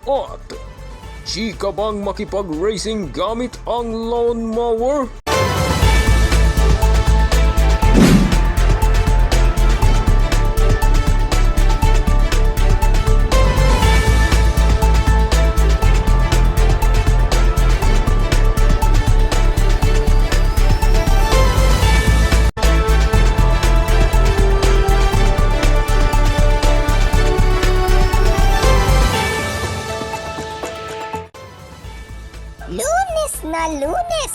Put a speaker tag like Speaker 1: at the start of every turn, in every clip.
Speaker 1: At chika bang makipag-racing gamit ang lawnmower?
Speaker 2: Lunes na Lunes!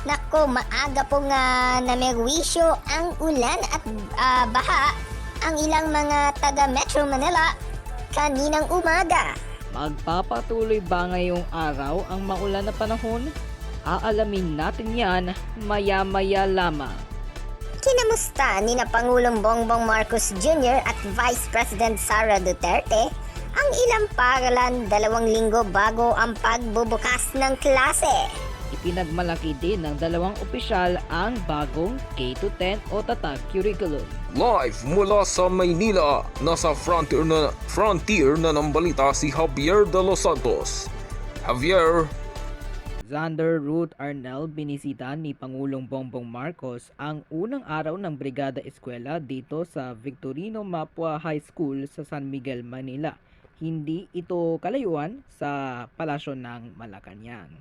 Speaker 2: Nako, maaga po nga namerwisyo ang ulan at baha ang ilang mga taga Metro Manila kaninang umaga.
Speaker 3: Magpapatuloy ba ngayong araw ang maulan na panahon? Aalamin natin yan maya-maya lamang.
Speaker 2: Kinamusta ni na Pangulong Bongbong Marcos Jr. at Vice President Sara Duterte ang ilang paaralan 2 linggo bago ang pagbubukas ng klase.
Speaker 3: Ipinagmalaki din ng dalawang opisyal ang bagong K-10 o Tatag Curriculum.
Speaker 1: Live mula sa Maynila, nasa frontier na ng balita si Javier de los Santos. Javier.
Speaker 3: Xander Ruth Arnel binisita ni Pangulong Bongbong Marcos ang unang araw ng Brigada Eskwela dito sa Victorino Mapua High School sa San Miguel, Manila. Hindi ito kalayuan sa Palasyo ng Malacanang.